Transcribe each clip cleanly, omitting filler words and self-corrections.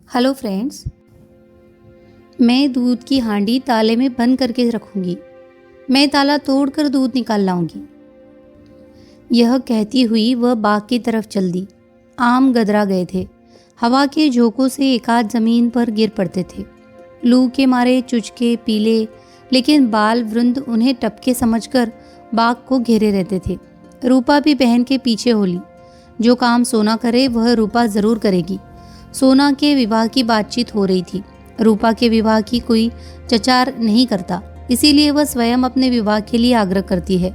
Hello friends, मैं दूध की हांडी ताले में बंद करके रखूंगी। मैं ताला तोड़कर दूध निकाल लाऊंगी। यह कहती हुई वह बाग की तरफ चल दी। आम गदरा गए थे। हवा के झोंकों से एकाध जमीन पर गिर पड़ते थे। लू के मारे चुचके पीले लेकिन बाल वृंद उन्हें टपके समझकर बाग को घेरे रहते थे। रूपा भी बहन के पीछे होली। जो काम सोना करे वह रूपा जरूर करेगी। सोना के विवाह की बातचीत हो रही थी। रूपा के विवाह की कोई चचार नहीं करता, इसीलिए वह स्वयं अपने विवाह के लिए आग्रह करती है।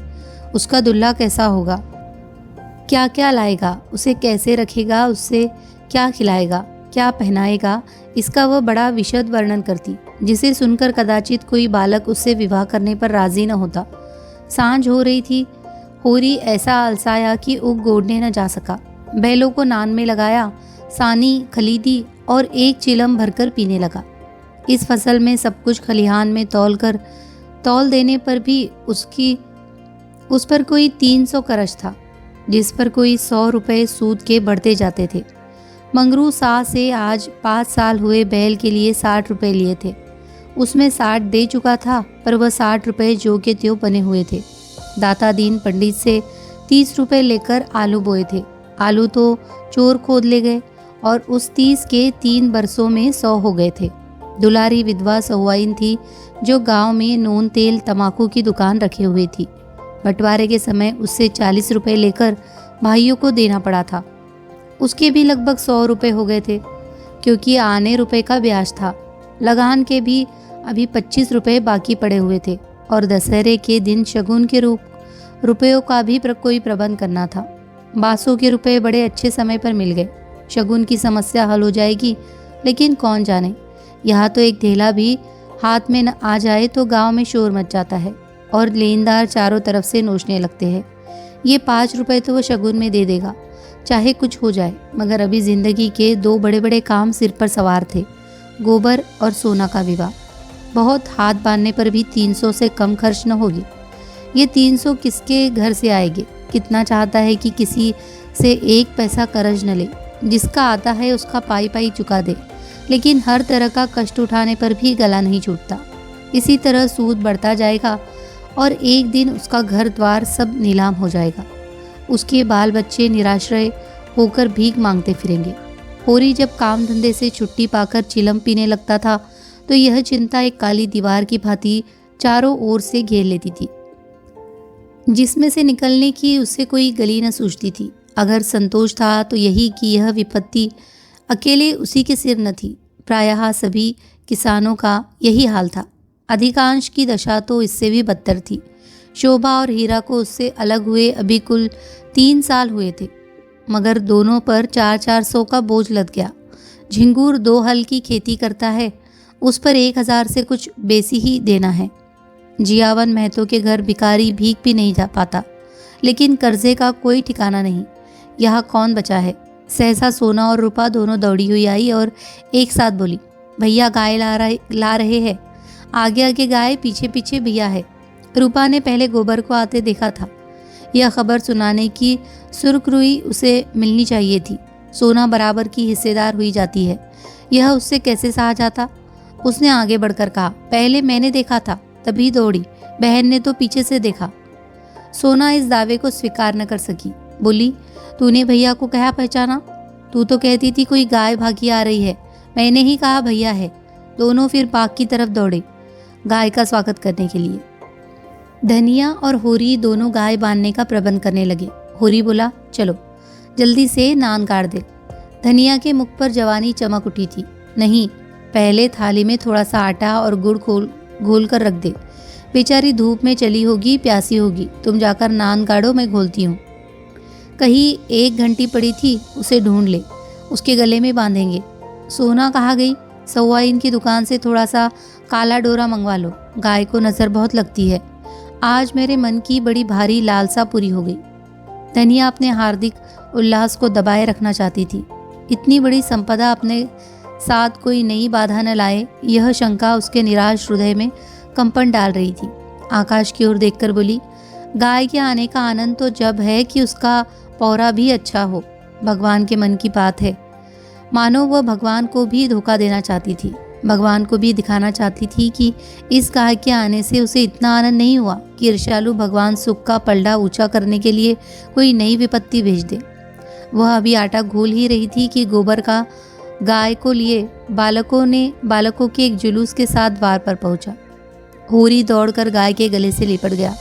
उसका दुल्हा कैसा होगा, क्या क्या लाएगा, उसे कैसे रखेगा, उससे क्या खिलाएगा, क्या पहनाएगा, इसका वह बड़ा विशद वर्णन करती, जिसे सुनकर कदाचित कोई बालक उससे विवाह करने पर राजी न होता। सांझ हो रही थी। होरी ऐसा अलसाया कि उग गोड़ने न जा सका। बैलों को नान में लगाया, सानी खरीदी और एक चिलम भरकर पीने लगा। इस फसल में सब कुछ खलिहान में तौल देने पर भी उस पर कोई 300 करश था, जिस पर कोई 100 रुपये सूद के बढ़ते जाते थे। मंगरू सा से आज 5 साल हुए बैल के लिए 60 रुपये लिए थे। उसमें 60 दे चुका था, पर वह 60 रुपये जो के त्यों बने हुए थे। दाता दीन पंडित से 30 रुपये लेकर आलू बोए थे। आलू तो चोर खोद ले गए और उस 30 के 3 बरसों में 100 हो गए थे। दुलारी विधवा सहुआइन थी जो गांव में नून तेल तमाकू की दुकान रखे हुए थी। बंटवारे के समय उससे 40 रुपये लेकर भाइयों को देना पड़ा था। उसके भी लगभग 100 रुपये हो गए थे, क्योंकि आने रुपये का ब्याज था। लगान के भी अभी 25 रुपये बाकी पड़े हुए थे और दशहरे के दिन शगुन के रुपयों का भी कोई प्रबंध करना था। बासों के रुपये बड़े अच्छे समय पर मिल गए। शगुन की समस्या हल हो जाएगी, लेकिन कौन जाने, यहाँ तो एक ढेला भी हाथ में न आ जाए तो गांव में शोर मच जाता है और लेनदार चारों तरफ से नोचने लगते हैं। ये 5 रुपये तो वह शगुन में दे देगा, चाहे कुछ हो जाए। मगर अभी जिंदगी के 2 बड़े बड़े काम सिर पर सवार थे, गोबर और सोना का विवाह। बहुत हाथ बांधने पर भी 300 से कम खर्च न होगी। ये 300 किसके घर से आएंगे। कितना चाहता है कि किसी से 1 पैसा कर्ज न ले, जिसका आता है उसका पाई पाई चुका दे, लेकिन हर तरह का कष्ट उठाने पर भी गला नहीं छूटता। इसी तरह सूद बढ़ता जाएगा और एक दिन उसका घर द्वार सब नीलाम हो जाएगा। उसके बाल बच्चे निराश्रय होकर भीख मांगते फिरेंगे। होरी जब काम धंधे से छुट्टी पाकर चिलम पीने लगता था तो यह चिंता एक काली दीवार की भांति चारों ओर से घेर लेती थी, जिसमें से निकलने की उससे कोई गली न सूझती थी। अगर संतोष था तो यही कि यह विपत्ति अकेले उसी के सिर न थी। प्रायः सभी किसानों का यही हाल था। अधिकांश की दशा तो इससे भी बदतर थी। शोभा और हीरा को उससे अलग हुए अभी कुल 3 साल हुए थे, मगर दोनों पर 400 का बोझ लद गया। झिंगूर 2 हल की खेती करता है, उस पर 1000 से कुछ बेसी ही देना है। जियावन महतो के घर भिखारी भीख भी नहीं जा पाता, लेकिन कर्जे का कोई ठिकाना नहीं। यहाँ कौन बचा है। सहसा सोना और रूपा दोनों दौड़ी हुई आई और एक साथ बोली, भैया गाय ला रहे हैं। आगे आगे गाय, पीछे पीछे भैया है। रूपा ने पहले गोबर को आते देखा था। यह खबर सुनाने की सुरखरुई उसे मिलनी चाहिए थी। सोना बराबर की हिस्सेदार हुई जाती है, यह उससे कैसे सहा जाता। उसने आगे बढ़कर कहा, पहले मैंने देखा था, तभी दौड़ी। बहन ने तो पीछे से देखा। सोना इस दावे को स्वीकार न कर सकी। बोली, तूने भैया को कहा पहचाना? तू तो कहती थी कोई गाय भागी आ रही है। मैंने ही कहा भैया है। दोनों फिर बाग की तरफ दौड़े गाय का स्वागत करने के लिए। धनिया और होरी दोनों गाय बांधने का प्रबंध करने लगे। होरी बोला, चलो जल्दी से नान काट दे। धनिया के मुख पर जवानी चमक उठी थी। नहीं, पहले थाली में थोड़ा सा आटा और गुड़ घोल कर रख दे। बेचारी धूप में चली होगी, प्यासी होगी। तुम जाकर नान काढ़ो, मैं घोलती हूँ। कहीं 1 घंटी पड़ी थी, उसे ढूंढ ले, उसके गले में बांधेंगे। सोना कहाँ गई? सहुआइन की दुकान से थोड़ा सा काला डोरा मंगवा लो। गाय को नजर बहुत लगती है। आज मेरे मन की बड़ी भारी लालसा पूरी हो गई। धनिया अपने हार्दिक उल्लास को दबाए रखना चाहती थी। इतनी बड़ी संपदा अपने साथ कोई नई बाधा न लाए, यह शंका उसके निराश हृदय में कंपन डाल रही थी। आकाश की ओर देखकर बोली, गाय के आने का आनंद तो जब है कि उसका पौरा भी अच्छा हो। भगवान के मन की बात है। मानो वह भगवान को भी धोखा देना चाहती थी। भगवान को भी दिखाना चाहती थी कि इस गाय के आने से उसे इतना आनंद नहीं हुआ कि ईर्ष्यालु भगवान सुख का पलड़ा ऊंचा करने के लिए कोई नई विपत्ति भेज दे। वह अभी आटा घोल ही रही थी कि गोबर का गाय को लिए बालकों के एक जुलूस के साथ द्वार पर पहुंचा। होरी दौड़कर गाय के गले से लिपट गया।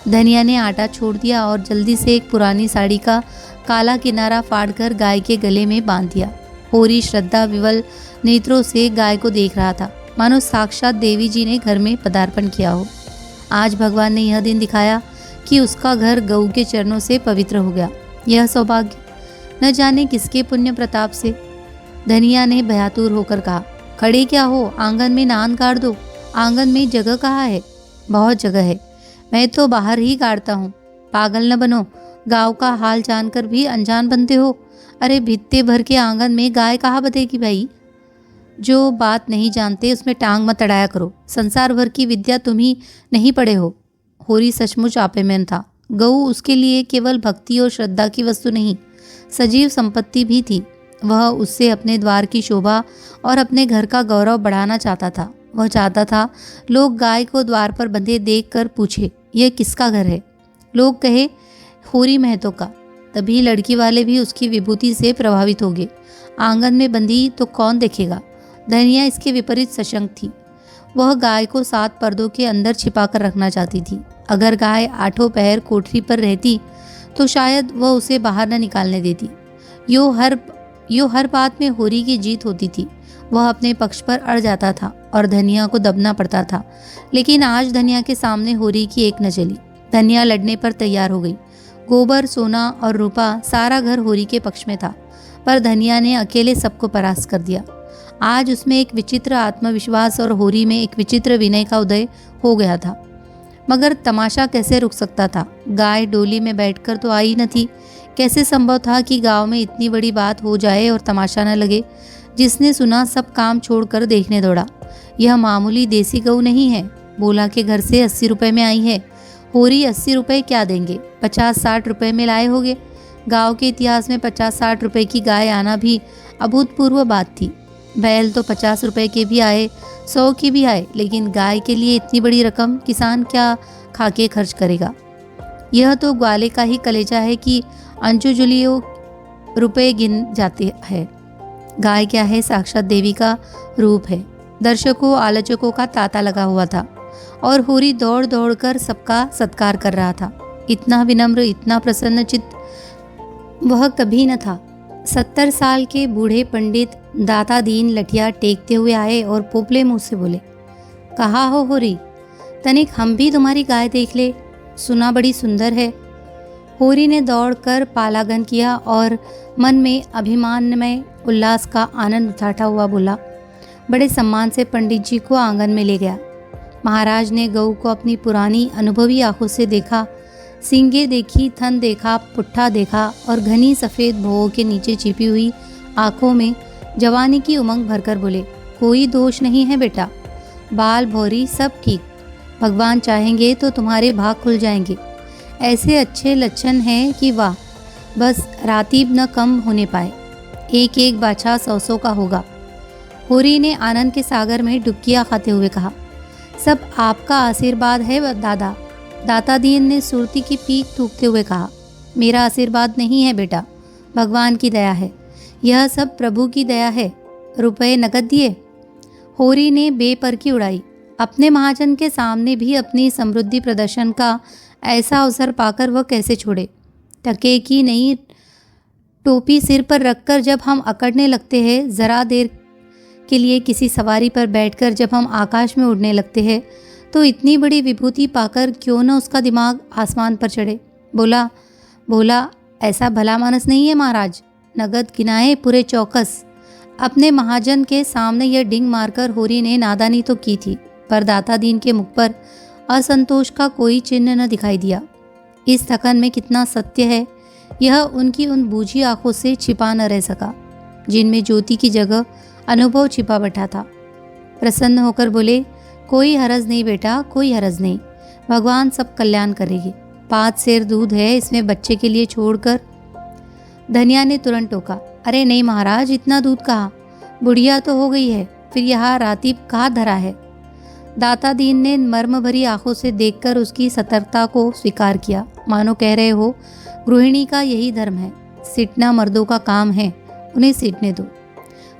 धनिया ने आटा छोड़ दिया और जल्दी से एक पुरानी साड़ी का काला किनारा फाड़कर गाय के गले में बांध दिया। होरी श्रद्धा विवल नेत्रों से गाय को देख रहा था, मानो साक्षात देवी जी ने घर में पदार्पण किया हो। आज भगवान ने यह दिन दिखाया कि उसका घर गऊ के चरणों से पवित्र हो गया। यह सौभाग्य न जाने किसके पुण्य प्रताप से। धनिया ने भयातुर होकर कहा, खड़े क्या हो, आंगन में नांद गाड़ दो। आंगन में जगह कहाँ है? बहुत जगह है, मैं तो बाहर ही गाड़ता हूँ। पागल न बनो, गाँव का हाल जानकर भी अनजान बनते हो। अरे भित्ते भर के आंगन में गाय कहाँ बधेगी भाई? जो बात नहीं जानते उसमें टांग मत अड़ाया करो। संसार भर की विद्या तुम ही नहीं पढ़े हो। होरी सचमुच आपे में था। गऊ उसके लिए केवल भक्ति और श्रद्धा की वस्तु नहीं, सजीव संपत्ति भी थी। वह उससे अपने द्वार की शोभा और अपने घर का गौरव बढ़ाना चाहता था। वह चाहता था लोग गाय को द्वार पर बंधे देखकर पूछे, यह किसका घर है? लोग कहे, होरी महतो का। तभी लड़की वाले भी उसकी विभूति से प्रभावित हो गए। आंगन में बंधी तो कौन देखेगा? धनिया इसके विपरीत सशंक थी। वह गाय को 7 पर्दों के अंदर छिपाकर रखना चाहती थी। अगर गाय 8 पहर कोठरी पर रहती तो शायद वह उसे बाहर न निकालने देती। यो हर बात में होरी की जीत होती थी। वह अपने पक्ष पर अड़ जाता था और धनिया को दबना पड़ता था। लेकिन आज धनिया के सामने होरी की एक न चली। धनिया लड़ने पर तैयार हो गई। गोबर, सोना और रूपा सारा घर होरी के पक्ष में था, पर धनिया ने अकेले सबको परास्त कर दिया। आज उसमें एक विचित्र आत्मविश्वास और होरी में एक विचित्र विनय का उदय हो गया था। मगर तमाशा कैसे रुक सकता था? गाय डोली में बैठकर तो आई न थी। कैसे संभव था कि गांव में इतनी बड़ी बात हो जाए और तमाशा न लगे? जिसने सुना सब काम छोड़कर देखने दौड़ा। यह मामूली देसी गऊ नहीं है। बोला के घर से 80 रुपए में आई है। होरी 80 रुपए क्या देंगे? 50-60 रुपए में लाए होंगे। गांव के इतिहास में 50-60 रुपए की गाय आना भी अभूतपूर्व बात थी। बैल तो 50 रुपए के भी आए, 100 की भी आए, लेकिन गाय के लिए इतनी बड़ी रकम किसान क्या खाके खर्च करेगा? यह तो ग्वाले का ही कलेजा है कि अंजुजुलियों रुपए गिन जाते हैं। गाय क्या है? साक्षात देवी का रूप है। दर्शकों आलोचकों का तांता लगा हुआ था और होरी दौड़ दौड़ कर सबका सत्कार कर रहा था। इतना विनम्र, इतना प्रसन्न चित्त वह कभी न था। 70 साल के बूढ़े पंडित दाता दीन लठिया टेकते हुए आए और पोपले मुंह से बोले, कहा हो होरी, तनिक हम भी तुम्हारी गाय देख ले, सुना बड़ी सुंदर है। होरी ने दौड़कर पालागन किया और मन में अभिमानमय उल्लास का आनंद उठाता हुआ बोला। बड़े सम्मान से पंडित जी को आंगन में ले गया। महाराज ने गऊ को अपनी पुरानी अनुभवी आंखों से देखा। सींगे देखी, थन देखा, पुट्ठा देखा और घनी सफ़ेद भौं के नीचे छिपी हुई आंखों में जवानी की उमंग भरकर बोले, कोई दोष नहीं है बेटा, बाल भौरी सब ठीक। भगवान चाहेंगे तो तुम्हारे भाग खुल जाएंगे। ऐसे अच्छे लक्षण हैं कि वाह, बस रातीब न कम होने पाए। एक एक बाछा 100-100 का होगा। होरी ने आनंद के सागर में डुबकियां खाते हुए कहा, सब आपका आशीर्वाद है दादा। दाता दीन ने सुरती की पीक थूकते हुए कहा, मेरा आशीर्वाद नहीं है बेटा, भगवान की दया है। यह सब प्रभु की दया है। रुपए नकद दिए? होरी ने बेपरखी उड़ाई। अपने महाजन के सामने भी अपनी समृद्धि प्रदर्शन का ऐसा अवसर पाकर वह कैसे छोड़े? टके की नई टोपी सिर पर रखकर जब हम अकड़ने लगते हैं, जरा देर के लिए किसी सवारी पर बैठकर जब हम आकाश में उड़ने लगते हैं, तो इतनी बड़ी विभूति पाकर क्यों न उसका दिमाग आसमान पर चढ़े। बोला ऐसा भला मानस नहीं है महाराज। नगद गिनाए पूरे चौकस। अपने महाजन के सामने यह डिंग मारकर होरी ने नादानी तो की थी, पर दाता दीन के मुख पर असंतोष का कोई चिन्ह न दिखाई दिया। इस थकन में कितना सत्य है, यह उनकी उन बूझी आंखों से छिपा न रह सका, जिनमें ज्योति की जगह अनुभव छिपा बैठा था। प्रसन्न होकर बोले, कोई हरज नहीं बेटा, कोई हरज नहीं, भगवान सब कल्याण करेंगे। 5 सेर दूध है, इसमें बच्चे के लिए छोड़कर। धनिया ने तुरंत टोका, अरे नहीं महाराज, इतना दूध कहाँ, बुढ़िया तो हो गई है, फिर यहाँ राती कहाँ धरा है। दाता दीन ने मर्म भरी आंखों से देखकर उसकी सतर्कता को स्वीकार किया, मानो कह रहे हो गृहिणी का यही धर्म है, सीटना मर्दों का काम है, उन्हें सीटने दो।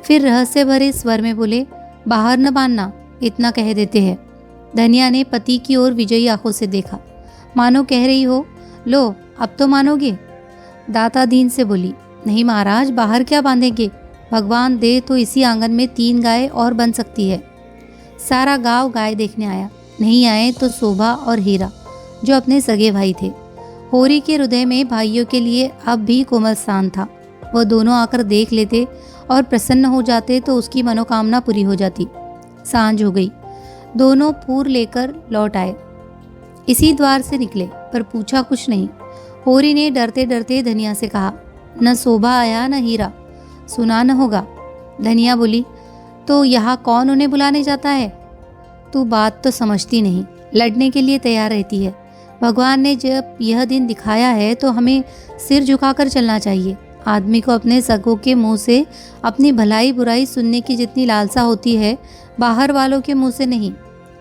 फिर रहस्य भरे स्वर में बोले, बाहर न बांधना, इतना कह देते हैं। धनिया ने पति की ओर विजयी आंखों से देखा, मानो कह रही हो, लो अब तो मानोगे। दाता दीन से बोली, नहीं महाराज, बाहर क्या बांधेंगे, भगवान दे तो इसी आंगन में 3 गाय और बन सकती है। सारा गांव गाय देखने आया, नहीं आए तो शोभा और हीरा, जो अपने सगे भाई थे। होरी के हृदय में भाइयों के लिए अब भी कोमल स्थान था। वह दोनों आकर देख लेते और प्रसन्न हो जाते तो उसकी मनोकामना पूरी हो जाती। सांझ हो गई, दोनों पूर लेकर लौट आए। इसी द्वार से निकले, पर पूछा कुछ नहीं। होरी ने डरते डरते धनिया से कहा, न शोभा आया न हीरा, सुना न होगा। धनिया बोली, तो यहाँ कौन उन्हें बुलाने जाता है। तू बात तो समझती नहीं, लड़ने के लिए तैयार रहती है। भगवान ने जब यह दिन दिखाया है तो हमें सिर झुकाकर चलना चाहिए। आदमी को अपने सगों के मुंह से अपनी भलाई बुराई सुनने की जितनी लालसा होती है, बाहर वालों के मुंह से नहीं।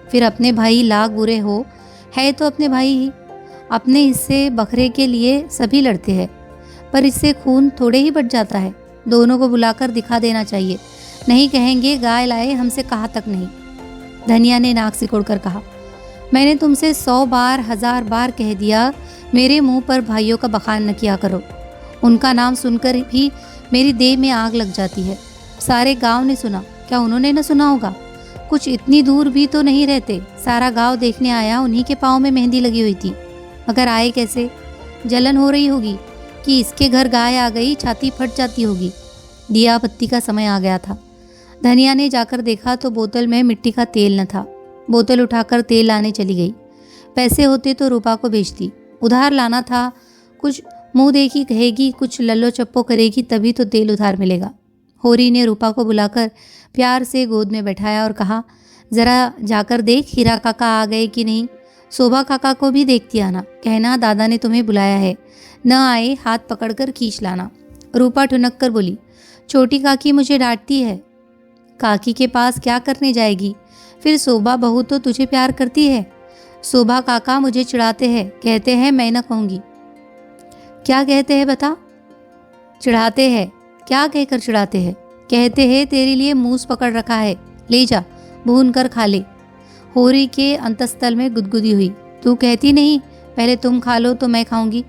फिर अपने भाई लाख बुरे हो, है तो अपने भाई ही। अपने हिस्से बखरे के लिए सभी लड़ते हैं, पर इससे खून थोड़े ही बच जाता है। दोनों को बुलाकर दिखा देना चाहिए, नहीं कहेंगे गाय लाए, हमसे कहा तक नहीं। धनिया ने नाक सिकोड़कर कहा, मैंने तुमसे 100 बार 1000 बार कह दिया, मेरे मुंह पर भाइयों का बखान न किया करो। उनका नाम सुनकर भी मेरी देह में आग लग जाती है। सारे गांव ने सुना, क्या उन्होंने न सुना होगा। कुछ इतनी दूर भी तो नहीं रहते, सारा गांव देखने आया। उन्हीं के पाँव में मेहंदी लगी हुई थी, मगर आए कैसे। जलन हो रही होगी कि इसके घर गाय आ गई, छाती फट जाती होगी। दिया बत्ती का समय आ गया था। धनिया ने जाकर देखा तो बोतल में मिट्टी का तेल न था। बोतल उठाकर तेल लाने चली गई। पैसे होते तो रूपा को बेचती, उधार लाना था। कुछ मुंह देखी कहेगी, कुछ लल्लो चप्पो करेगी, तभी तो तेल उधार मिलेगा। होरी ने रूपा को बुलाकर प्यार से गोद में बैठाया और कहा, जरा जाकर देख हीरा काका आ गए कि नहीं। शोभा काका को भी देखती आना, कहना दादा ने तुम्हें बुलाया है, न आए हाथ पकड़कर खींच लाना। रूपा ठुनक कर बोली, छोटी काकी मुझे डांटती है। काकी के पास क्या करने जाएगी, फिर शोभा बहू तो तुझे प्यार करती है। शोभा काका मुझे चिढ़ाते हैं, कहते हैं मैं न कहूँगी। क्या कहते हैं बता। चिढ़ाते हैं, क्या कहकर चिढ़ाते हैं। कहते हैं तेरे लिए मूस पकड़ रखा है, ले जा भून कर खा ले। होरी के अंतस्थल में गुदगुदी हुई, तू कहती नहीं पहले तुम खा लो तो मैं खाऊंगी।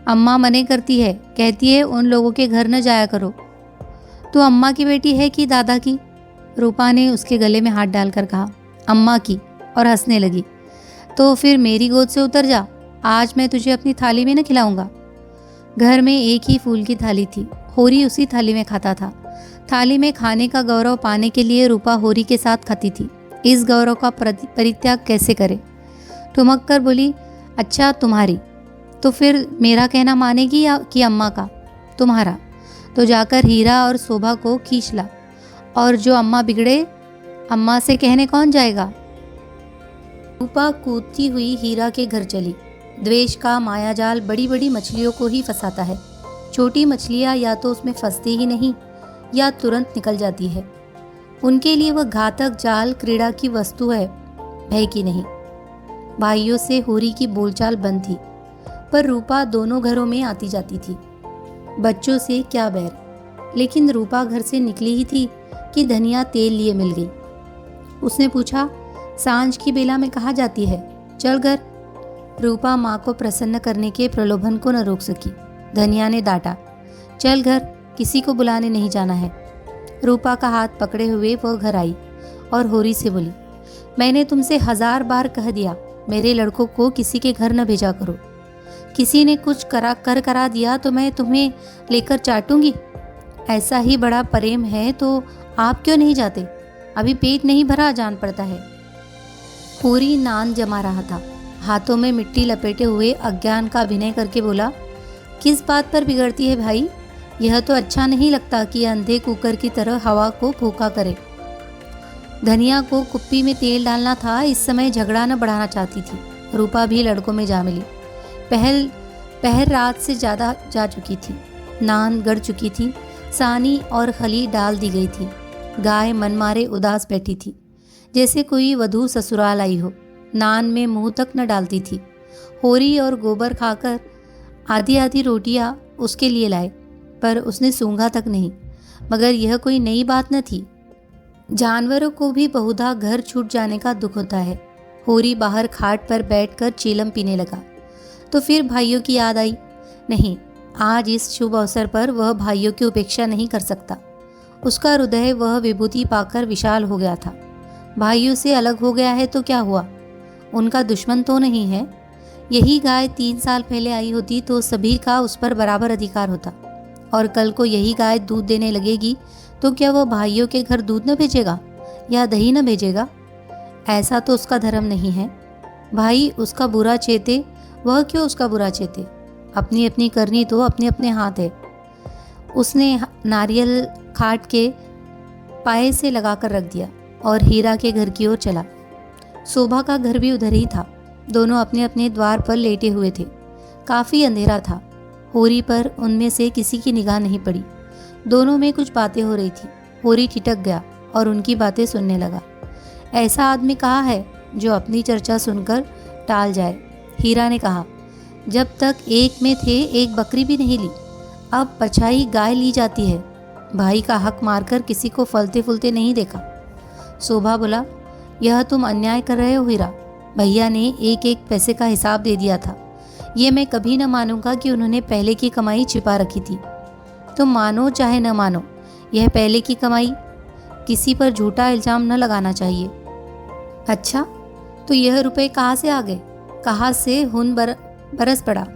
अम्मा मने करती है, कहती है उन लोगों के घर न जाया करो। तू अम्मा की बेटी है कि दादा की। रूपा ने उसके गले में हाथ डालकर कहा, अम्मा की, और हंसने लगी। तो फिर मेरी गोद से उतर जा, आज मैं तुझे अपनी थाली में न खिलाऊंगा। घर में एक ही फूल की थाली थी, होरी उसी थाली में खाता था। थाली में खाने का गौरव पाने के लिए रूपा होरी के साथ खाती थी। इस गौरव का परित्याग कैसे करे। ठुमक कर बोली, अच्छा तुम्हारी, तो फिर मेरा कहना मानेगी या कि अम्मा का। तुम्हारा, तो जाकर हीरा और शोभा को खींच ला, और जो अम्मा बिगड़े अम्मा से कहने कौन जाएगा। रूपा कूदती हुई हीरा के घर चली। द्वेष का मायाजाल बड़ी बड़ी मछलियों को ही फंसाता है। छोटी मछलियाँ या तो उसमें फंसती ही नहीं या तुरंत निकल जाती है। उनके लिए वह घातक जाल क्रीड़ा की वस्तु है, भय की नहीं। भाइयों से होरी की बोलचाल बंद थी, पर रूपा दोनों घरों में आती जाती थी। बच्चों से क्या बैर, लेकिन रूपा घर से निकली ही थी कि धनिया तेल लिए मिल गई। उसने पूछा, सांझ की बेला में कहाँ जाती है, चल घर। रूपा माँ को प्रसन्न करने के प्रलोभन को न रोक सकी। धनिया ने डांटा, चल घर, किसी को बुलाने नहीं जाना है। रूपा का हाथ पकड़े हुए वह घर आई और होरी से बोली, मैंने तुमसे 1000 बार कह दिया, मेरे लड़कों को किसी के घर न भेजा करो। किसी ने कुछ करा दिया तो मैं तुम्हें लेकर चाटूंगी। ऐसा ही बड़ा प्रेम है तो आप क्यों नहीं जाते, अभी पेट नहीं भरा जान पड़ता है। होरी नान जमा रहा था, हाथों में मिट्टी लपेटे हुए अज्ञान का अभिनय करके बोला, किस बात पर बिगड़ती है भाई, यह तो अच्छा नहीं लगता कि अंधे कुकर की तरह हवा को फूका करे। धनिया को कुप्पी में तेल डालना था, इस समय झगड़ा न बढ़ाना चाहती थी। रूपा भी लड़कों में जा मिली। पहर रात से ज़्यादा जा चुकी थी, नान गड़ चुकी थी, सानी और खली डाल दी गई थी। गाय मनमारे उदास बैठी थी, जैसे कोई वधू ससुराल आई हो। नान में मुंह तक न डालती थी। होरी और गोबर खाकर आधी आधी रोटियां उसके लिए लाए, पर उसने सूंघा तक नहीं। मगर यह कोई नई बात न थी। जानवरों को भी बहुधा घर छूट जाने का दुख होता है। होरी बाहर खाट पर बैठकर चीलम पीने लगा तो फिर भाइयों की याद आई। नहीं, आज इस शुभ अवसर पर वह भाइयों की उपेक्षा नहीं कर सकता। उसका हृदय वह विभूति पाकर विशाल हो गया था। भाइयों से अलग हो गया है तो क्या हुआ, उनका दुश्मन तो नहीं है। यही गाय 3 साल पहले आई होती तो सभी का उस पर बराबर अधिकार होता। और कल को यही गाय दूध देने लगेगी तो क्या वह भाइयों के घर दूध न भेजेगा या दही न भेजेगा? ऐसा तो उसका धर्म नहीं है। भाई उसका बुरा चेते, वह क्यों उसका बुरा चेते? अपनी अपनी करनी तो अपने अपने हाथ है। उसने नारियल खाट के पाए से लगाकर रख दिया और हीरा के घर की ओर चला। शोभा का घर भी उधर ही था। दोनों अपने अपने द्वार पर लेटे हुए थे। काफी अंधेरा था। होरी पर उनमें से किसी की निगाह नहीं पड़ी। दोनों में कुछ बातें हो रही थी। होरी ठिठक गया और उनकी बातें सुनने लगा। ऐसा आदमी कहाँ है जो अपनी चर्चा सुनकर टाल जाए? हीरा ने कहा, जब तक एक में थे एक बकरी भी नहीं ली, अब पछाई गाय ली जाती है। भाई का हक मारकर किसी को फलते फूलते नहीं देखा। शोभा बोला, यह तुम अन्याय कर रहे हो हीरा। भैया ने एक एक पैसे का हिसाब दे दिया था। ये मैं कभी न मानूंगा कि उन्होंने पहले की कमाई छिपा रखी थी। तुम मानो चाहे न मानो, यह पहले की कमाई। किसी पर झूठा इल्जाम न लगाना चाहिए। अच्छा, तो यह रुपए कहाँ से आ गए? कहाँ से हुन बरस पड़ा?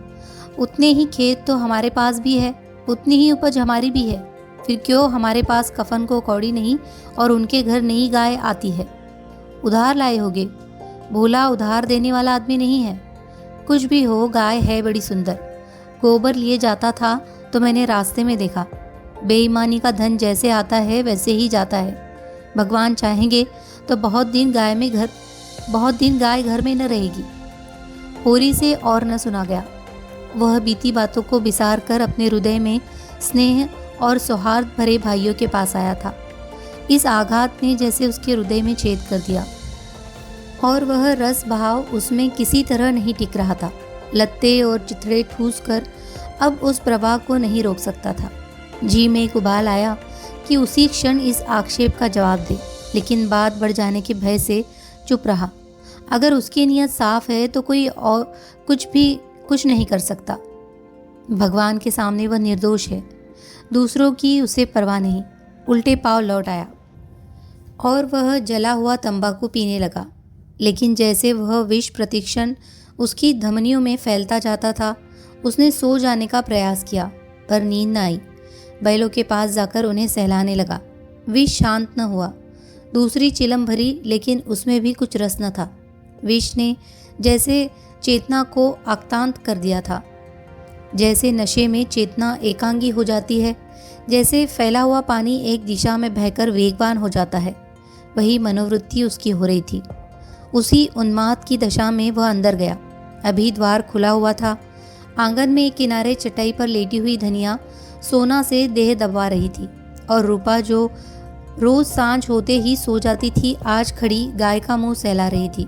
उतने ही खेत तो हमारे पास भी है, उतनी ही उपज हमारी भी है। फिर क्यों हमारे पास कफन को कौड़ी नहीं और उनके घर नई गाय आती है? उधार लाए होगे। भोला उधार देने वाला आदमी नहीं है। कुछ भी हो, गाय है बड़ी सुंदर। गोबर लिए जाता था तो मैंने रास्ते में देखा। बेईमानी का धन जैसे आता है वैसे ही जाता है। भगवान चाहेंगे तो बहुत दिन गाय घर में न रहेगी। होरी से और न सुना गया। वह बीती बातों को बिसार कर अपने हृदय में स्नेह और सौहार्द भरे भाइयों के पास आया था। इस आघात ने जैसे उसके हृदय में छेद कर दिया और वह रस भाव उसमें किसी तरह नहीं टिक रहा था। लत्ते और चिथड़े ठूस कर अब उस प्रवाह को नहीं रोक सकता था। जी में एक उबाल आया कि उसी क्षण इस आक्षेप का जवाब दे, लेकिन बात बढ़ जाने के भय से चुप रहा। अगर उसकी नीयत साफ है तो कोई और कुछ नहीं कर सकता। भगवान के सामने वह निर्दोष है। दूसरों की उसे परवाह नहीं। उल्टे पांव लौट आया और वह जला हुआ तंबाकू पीने लगा। लेकिन जैसे वह विष प्रतिक्षण उसकी धमनियों में फैलता जाता था, उसने सो जाने का प्रयास किया, पर नींद न आई। बैलों के पास जाकर उन्हें सहलाने लगा। विष शांत न हुआ। दूसरी चिलम भरी, लेकिन उसमें भी कुछ रस न था। विष ने जैसे चेतना को आक्रांत कर दिया था। जैसे नशे में चेतना एकांगी हो जाती है, जैसे फैला हुआ पानी एक दिशा में बहकर वेगवान हो जाता है, वही मनोवृत्ति उसकी हो रही थी। उसी उन्माद की दशा में वह अंदर गया। अभी द्वार खुला हुआ था। आंगन में एक किनारे चटाई पर लेटी हुई धनिया सोना से देह दबा रही थी और रूपा, जो रोज सांझ होते ही सो जाती थी, आज खड़ी गाय का मुंह सहला रही थी।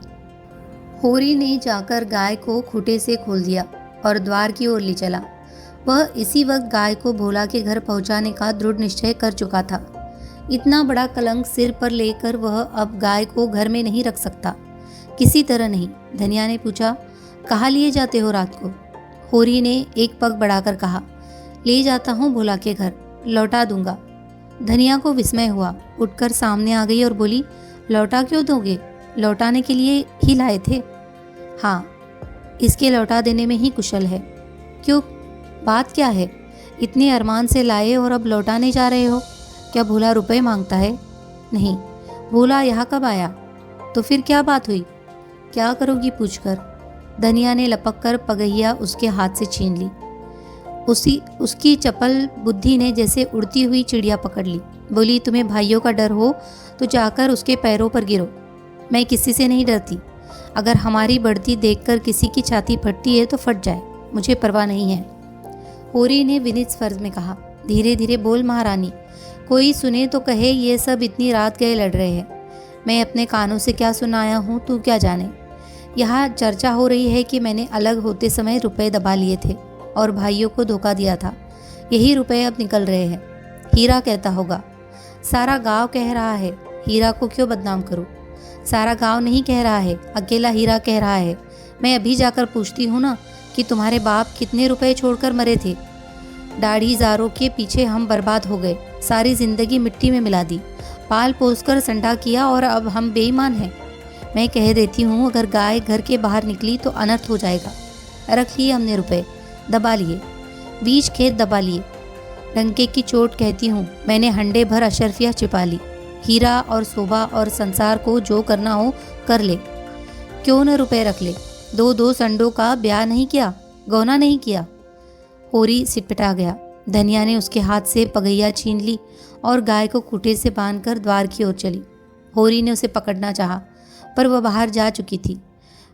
होरी ने जाकर गाय को खूंटे से खोल दिया और द्वार की ओर ले चला। वह इसी वक्त गाय को भोला के घर पहुंचाने का दृढ़ निश्चय कर चुका था। इतना बड़ा कलंक सिर पर लेकर वह अब गाय को घर में नहीं रख सकता, किसी तरह नहीं। धनिया ने पूछा, कहाँ लिए जाते हो रात को? होरी ने एक पग बढ़ाकर कहा, ले जाता हूँ भोला के घर, लौटा दूंगा। धनिया को विस्मय हुआ। उठकर सामने आ गई और बोली, लौटा क्यों दोगे? लौटाने के लिए ही लाए थे। हाँ, इसके लौटा देने में ही कुशल है। क्यों, बात क्या है? इतने अरमान से लाए और अब लौटाने जा रहे हो? क्या भोला रुपए मांगता है? नहीं। भोला यहाँ कब आया? तो फिर क्या बात हुई? क्या करोगी पूछकर? धनिया ने लपक कर पगहिया उसके हाथ से छीन ली। उसकी चपल बुद्धि ने जैसे उड़ती हुई चिड़िया पकड़ ली। बोली, तुम्हें भाइयों का डर हो तो जाकर उसके पैरों पर गिरो। मैं किसी से नहीं डरती। अगर हमारी बढ़ती देखकर किसी की छाती फटती है तो फट जाए, मुझे परवाह नहीं है। होरी ने विनीत स्वर में कहा, धीरे धीरे बोल महारानी, कोई सुने तो कहे ये सब इतनी रात गए लड़ रहे हैं। मैं अपने कानों से क्या सुनाया हूँ तू क्या जाने। यहाँ चर्चा हो रही है कि मैंने अलग होते समय रुपए दबा लिए थे और भाइयों को धोखा दिया था, यही रुपए अब निकल रहे हैं। हीरा कहता होगा, सारा गांव कह रहा है, हीरा को क्यों बदनाम करूं। सारा गांव नहीं कह रहा है, अकेला हीरा कह रहा है। मैं अभी जाकर पूछती हूँ ना कि तुम्हारे बाप कितने रुपए छोड़कर मरे थे। दाढ़ीदारों के पीछे हम बर्बाद हो गए, सारी जिंदगी मिट्टी में मिला दी, पाल पोस कर संडा किया और अब हम बेईमान हैं। मैं कह देती हूँ अगर गाय घर के बाहर निकली तो अनर्थ हो जाएगा। रख लिए हमने रुपए, दबा लिए, बीज खेत दबा लिए। डंके की चोट कहती हूँ, मैंने हंडे भर अशरफिया छिपा ली। हीरा और शोभा और संसार को जो करना हो कर ले, क्यों न रुपए रख ले। दो दो संडों का ब्याह नहीं किया, गौना नहीं किया। होरी सिटपटा गया। धनिया ने उसके हाथ से पगैया छीन ली और गाय को खूंटे से बांधकर द्वार की ओर चली। होरी ने उसे पकड़ना चाहा, पर वह बाहर जा चुकी थी।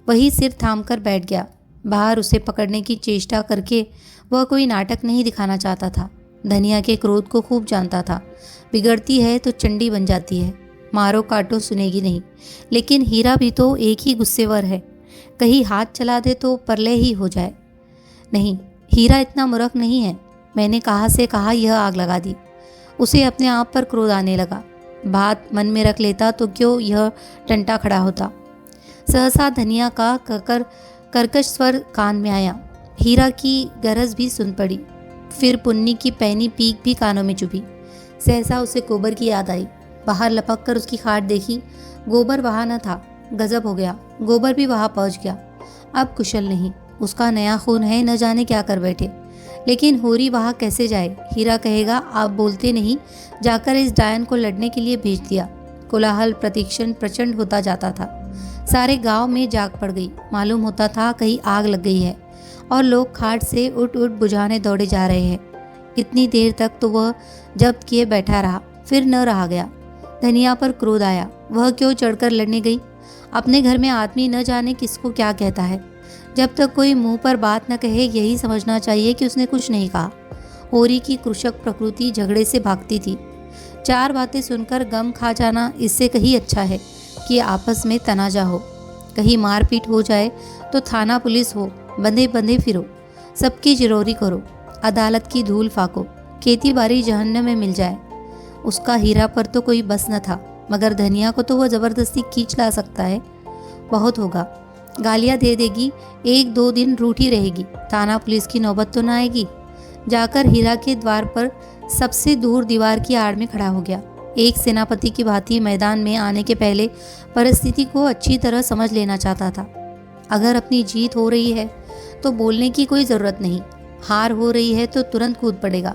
वही सिर थाम कर बैठ गया। बाहर उसे पकड़ने की चेष्टा करके वह कोई नाटक नहीं दिखाना चाहता था। धनिया के क्रोध को खूब जानता था। बिगड़ती है तो चंडी बन जाती है, मारो काटो सुनेगी नहीं। लेकिन हीरा भी तो एक ही गुस्सेवर है, कहीं हाथ चला दे तो परले ही हो जाए। नहीं, हीरा इतना मूर्ख नहीं है। मैंने कहा से कहा यह आग लगा दी। उसे अपने आप पर क्रोध आने लगा। बात मन में रख लेता तो क्यों यह टंटा खड़ा होता। सहसा धनिया का कर्कश स्वर कान में आया। हीरा की गरज भी सुन पड़ी। फिर पुन्नी की पैनी पीक भी कानों में चुभी। सहसा उसे गोबर की याद आई। बाहर लपक कर उसकी खाट देखी, गोबर वहाँ न था। गजब हो गया, गोबर भी वहाँ पहुँच गया। अब कुशल नहीं, उसका नया खून है, न जाने क्या कर बैठे। लेकिन होरी वहाँ कैसे जाए। हीरा कहेगा आप बोलते नहीं, जाकर इस डायन को लड़ने के लिए भेज दिया। कोलाहल प्रतिक्षण प्रचंड होता जाता था। सारे गांव में जाग पड़ गई। मालूम होता था कहीं आग लग गई है और लोग खाट से उठ उठ बुझाने दौड़े जा रहे हैं। इतनी देर तक तो वह जब्त किए बैठा रहा, फिर न रहा गया। धनिया पर क्रोध आया। वह क्यों चढ़कर लड़ने गई। अपने घर में आदमी न जाने किसको क्या कहता है। जब तक कोई मुंह पर बात न कहे यही समझना चाहिए कि उसने कुछ नहीं कहा। होरी की कृषक प्रकृति झगड़े से भागती थी। चार बातें सुनकर गम खा जाना इससे कहीं अच्छा है कि आपस में तनाजा हो। कहीं मारपीट हो जाए तो थाना पुलिस हो, बंधे बंधे फिरो, सबकी जिरौरी करो, अदालत की धूल फाको, खेती बाड़ी जहन्नम में मिल जाए। उसका हीरा पर तो कोई बस न था, मगर धनिया को तो वह जबरदस्ती खींच ला सकता है। बहुत होगा, गालियाँ दे देगी, एक दो दिन रूठी रहेगी, थाना पुलिस की नौबत तो न आएगी। जाकर हीरा के द्वार पर सबसे दूर दीवार की आड़ में खड़ा हो गया। एक सेनापति की भांति मैदान में आने के पहले परिस्थिति को अच्छी तरह समझ लेना चाहता था। अगर अपनी जीत हो रही है तो बोलने की कोई ज़रूरत नहीं, हार हो रही है तो तुरंत कूद पड़ेगा।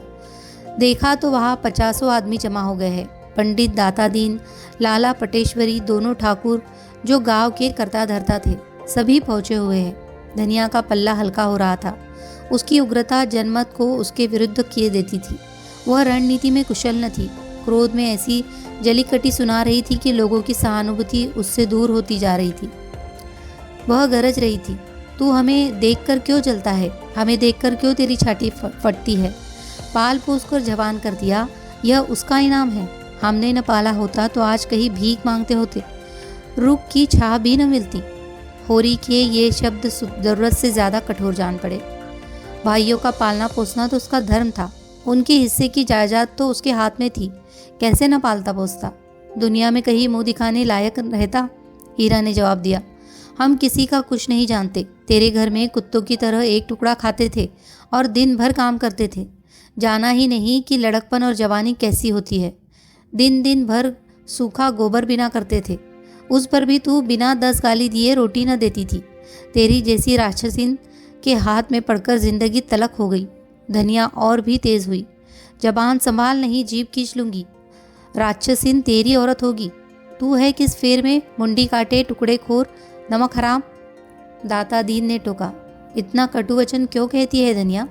देखा तो वहाँ 50 आदमी जमा हो गए हैं। पंडित दातादीन, लाला पटेश्वरी, दोनों ठाकुर जो गांव के कर्ता धर्ता थे, सभी पहुँचे हुए हैं। धनिया का पल्ला हल्का हो रहा था। उसकी उग्रता जनमत को उसके विरुद्ध किए देती थी। वह रणनीति में कुशल न थी। क्रोध में ऐसी जलीकटी सुना रही थी कि लोगों की सहानुभूति उससे दूर होती जा रही थी। वह गरज रही थी, तू हमें देखकर क्यों जलता है, हमें देखकर क्यों तेरी छाती फटती है। पाल पोस कर जवान कर दिया, यह उसका इनाम है। हमने न पाला होता तो आज कहीं भीख मांगते होते, रुख की छाह भी न मिलती। होरी के ये शब्द जरूरत से ज्यादा कठोर जान पड़े। भाइयों का पालना पोसना तो उसका धर्म था। उनके हिस्से की जायदाद तो उसके हाथ में थी, कैसे न पालता पोसता। दुनिया में कहीं मुंह दिखाने लायक रहता। हीरा ने जवाब दिया, हम किसी का कुछ नहीं जानते। तेरे घर में कुत्तों की तरह एक टुकड़ा खाते थे और दिन भर काम करते थे। जाना ही नहीं कि लड़कपन और जवानी कैसी होती है। दिन दिन भर सूखा गोबर बिना करते थे, उस पर भी तू बिना 10 गाली दिए रोटी न देती थी। तेरी जैसी राक्षसीन के हाथ में पड़कर जिंदगी तलक हो गई। धनिया और भी तेज हुई। जबान संभाल, नहीं जीभ खींच लूंगी। राक्षसीन तेरी औरत होगी। तू है किस फेर में, मुंडी काटे, टुकड़े खोर, नमक हराम। दाता दीन ने टोका, इतना कटु वचन क्यों कहती है धनिया।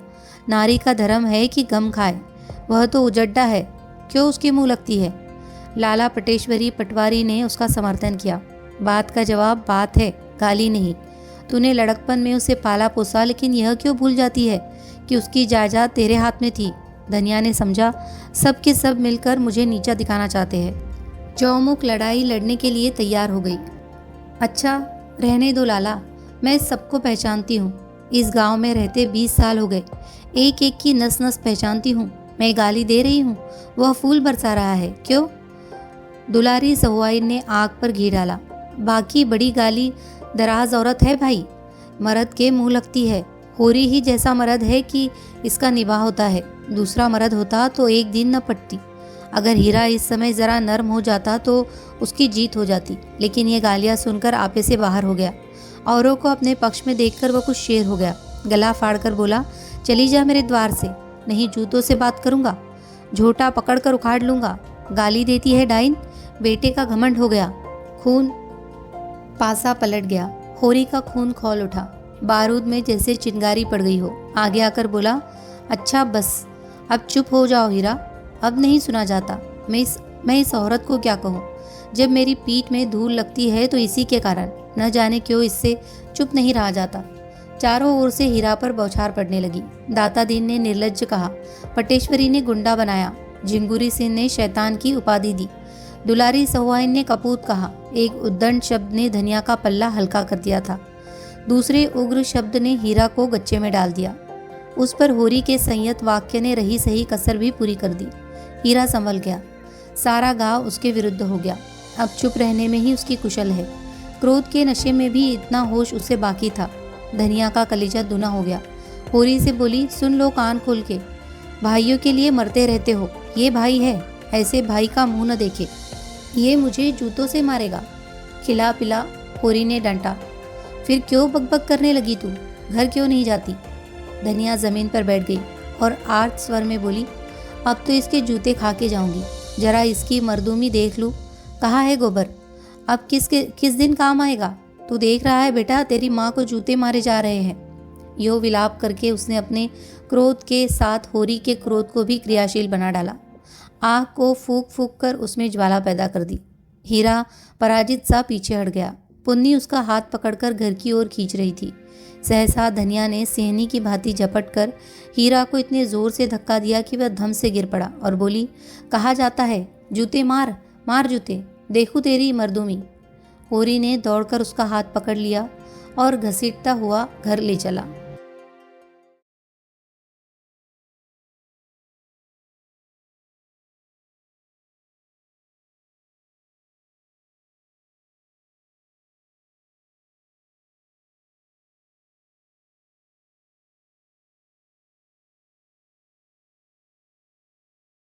नारी का धर्म है कि गम खाए। वह तो उजड्डा है, क्यों उसके मुंह लगती है। लाला पटेश्वरी पटवारी ने उसका समर्थन किया। बात का जवाब बात है, गाली नहीं। तूने लड़कपन में उसे पाला पोसा, लेकिन यह क्यों भूल जाती है कि उसकी जायदाद तेरे हाथ में थी। धनिया ने समझा सब के सब मिलकर मुझे नीचा दिखाना चाहते हैं। चौमुख लड़ाई लड़ने के लिए तैयार हो गई। अच्छा रहने दो लाला, मैं सबको पहचानती हूँ। इस गांव में रहते 20 साल हो गए, एक एक की नस नस पहचानती हूँ। मैं गाली दे रही हूँ, वह फूल बरसा रहा है। क्यों? दुलारी सहुआइन ने आग पर घी डाला। बाकी बड़ी गाली दराज औरत है भाई, मर्द के मुंह लगती है। होरी ही जैसा मर्द है कि इसका निबाह होता है। दूसरा मर्द होता तो एक दिन न पटती। अगर हीरा इस समय ज़रा नर्म हो जाता तो उसकी जीत हो जाती, लेकिन ये गालियाँ सुनकर आपे से बाहर हो गया। औरों को अपने पक्ष में देखकर वह कुछ शेर हो गया। गला फाड़कर बोला, चली जा मेरे द्वार से, नहीं जूतों से बात करूँगा, झोटा पकड़कर उखाड़ लूँगा। गाली देती है डाइन, बेटे का घमंड हो गया। खून पासा पलट गया। होरी का खून खौल उठा, बारूद में जैसे चिंगारी पड़ गई हो। आगे आकर बोला, अच्छा बस अब चुप हो जाओ हीरा, अब नहीं सुना जाता। मैं इस औरत को क्या कहूँ? जब मेरी पीठ में धूल लगती है तो इसी के कारण, न जाने क्यों इससे चुप नहीं रहा जाता। चारों ओर से हीरा पर बौछार पड़ने लगी। दाता दीन ने निर्लज्ज कहा, पटेश्वरी ने गुंडा बनाया, झिंगुरी सिंह ने शैतान की उपाधि दी, दुलारी सहुआइन ने कपूत कहा। एक उद्दंड शब्द ने धनिया का पल्ला हल्का कर दिया था, दूसरे उग्र शब्द ने हीरा को गच्चे में डाल दिया। उस पर होरी के संयत वाक्य ने रही सही कसर भी पूरी कर दी। हीरा संभल गया, सारा गांव उसके विरुद्ध हो गया। अब चुप रहने में ही उसकी कुशल है। क्रोध के नशे में भी इतना होश उसे बाकी था। धनिया का कलेजा दुना हो गया। होरी से बोली, सुन लो कान खोल के, भाइयों के लिए मरते रहते हो। ये भाई है, ऐसे भाई का मुंह न देखे। ये मुझे जूतों से मारेगा। खिला पिला, होरी ने डांटा। फिर क्यों बकबक करने लगी तू? घर क्यों नहीं जाती? धनिया जमीन पर बैठ गई और आर्त स्वर में बोली, अब तो इसके जूते खा के जाऊंगी। जरा इसकी मर्दूमी देख लूँ। कहाँ है गोबर? अब किस दिन काम आएगा? तू देख रहा है बेटा, तेरी माँ को जूते मारे जा रहे हैं। यो विलाप करके उसने अपने क्रोध के साथ होरी के क्रोध को भी क्रियाशील बना डाला। आग को फूंक फूंक कर उसमें ज्वाला पैदा कर दी। हीरा पराजित सा पीछे हट गया। पुन्नी उसका हाथ पकड़कर घर की ओर खींच रही थी। सहसा धनिया ने सिहनी की भांति झपट कर हीरा को इतने जोर से धक्का दिया कि वह धम से गिर पड़ा और बोली, कहा जाता है जूते मार, मार जूते, देखूं तेरी मर्दूमी। होरी ने दौड़कर उसका हाथ पकड़ लिया और घसीटता हुआ घर ले चला।